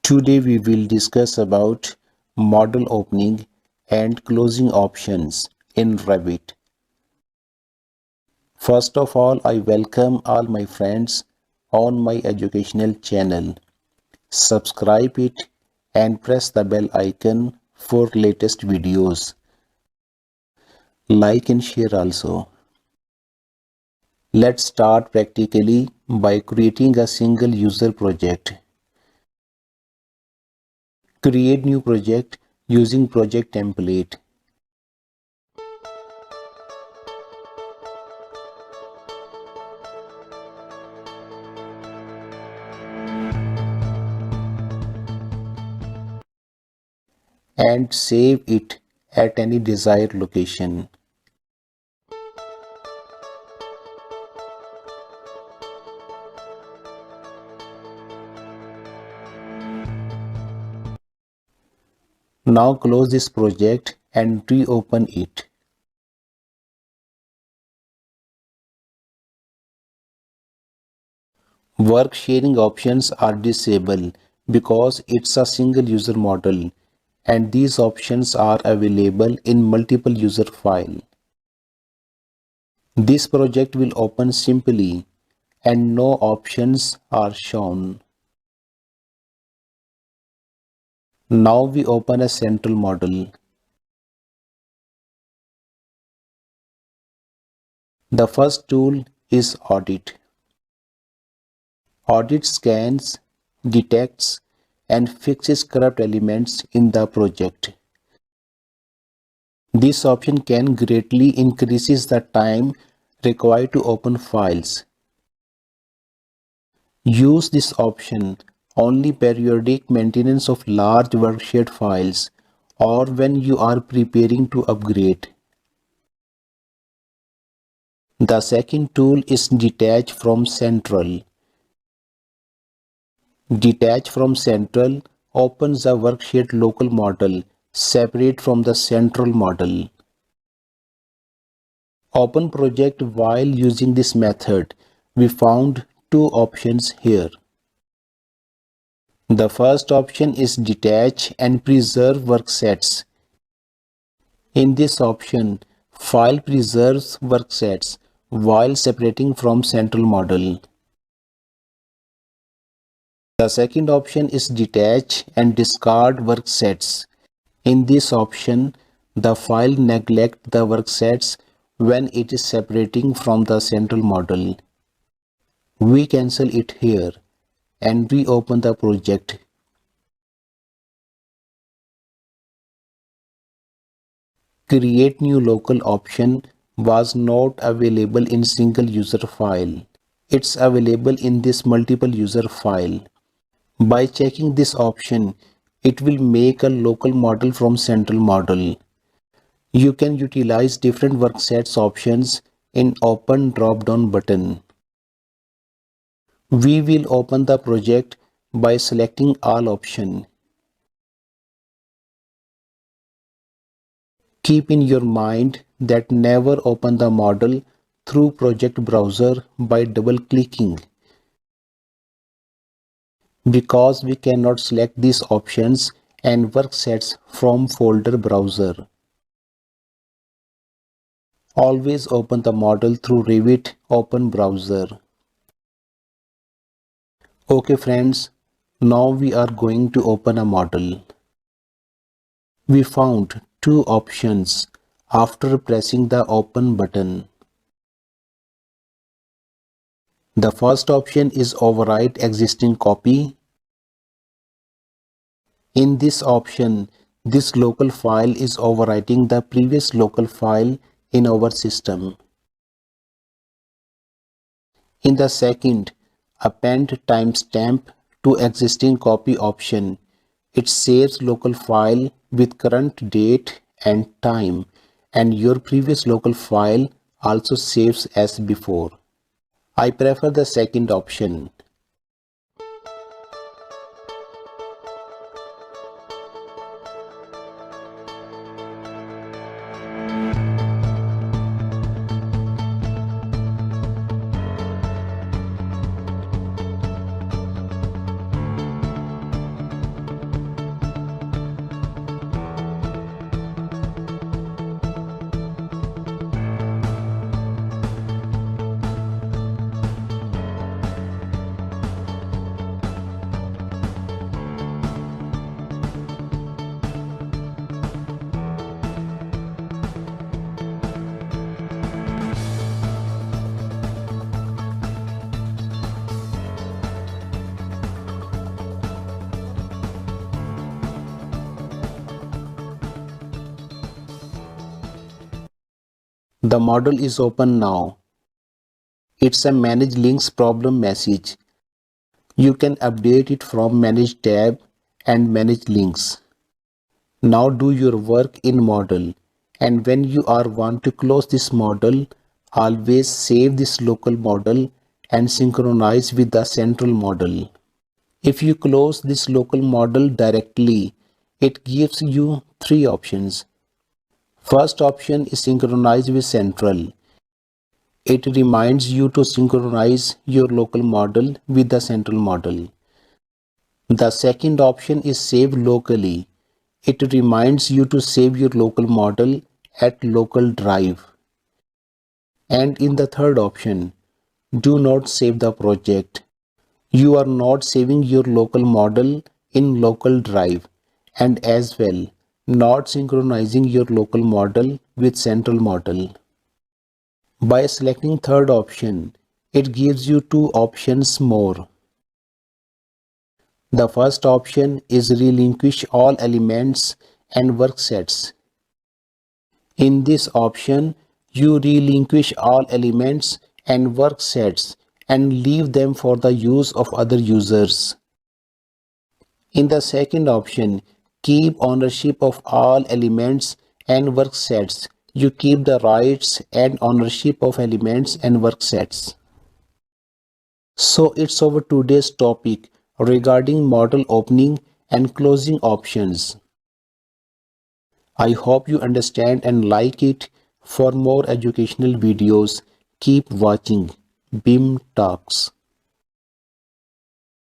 Today we will discuss about model opening and closing options in Revit. First of all, I welcome all my friends on my educational channel. Subscribe it and press the bell icon for latest videos. Like and share also. Let's start practically by creating a single user project. Create new project using project template. And save it at any desired location. Now close this project and reopen it. Work sharing options are disabled because it's a single user model and these options are available in multiple user file. This project will open simply and no options are shown. Now we open a central model. The first tool is Audit. Audit scans, detects, and fixes corrupt elements in the project. This option can greatly increases the time required to open files. Use this option only periodic maintenance of large worksheet files or when you are preparing to upgrade. The second tool is Detach from Central. Detach from Central opens the worksheet local model separate from the central model. Open project while using this method. We found two options here. The first option is Detach and Preserve worksets. In this option, file preserves worksets while separating from central model. The second option is Detach and Discard worksets. In this option, the file neglects the worksets when it is separating from the central model. We cancel it here and reopen the project. Create new local option was not available in single user file. It's available in this multiple user file. By checking this option, it will make a local model from central model. You can utilize different worksets options in Open drop-down button. We will open the project by selecting all option. Keep in your mind that never open the model through project browser by double-clicking, because we cannot select these options and worksets from folder browser. Always open the model through Revit Open browser. Okay friends, now we are going to open a model. We found two options after pressing the Open button. The first option is Overwrite existing copy. In this option, this local file is overwriting the previous local file in our system. In the second, Append timestamp to existing copy option. It saves local file with current date and time, and your previous local file also saves as before. I prefer the second option. The model is open now. It's a Manage Links problem message. You can update it from Manage tab and Manage Links. Now do your work in model, and when you are want to close this model, always save this local model and synchronize with the central model. If you close this local model directly, it gives you three options. First option is synchronize with central. It reminds you to synchronize your local model with the central model. The second option is save locally. It reminds you to save your local model at local drive. And in the third option, do not save the project. You are not saving your local model in local drive, and as well not synchronizing your local model with central model. By selecting third option, it gives you two options more. The first option is relinquish all elements and work sets. In this option, you relinquish all elements and work sets and leave them for the use of other users. In the second option, keep ownership of all elements and work sets. You keep the rights and ownership of elements and work sets. So it's over today's topic regarding model opening and closing options. I hope you understand and like it. For more educational videos, keep watching BIM Talks.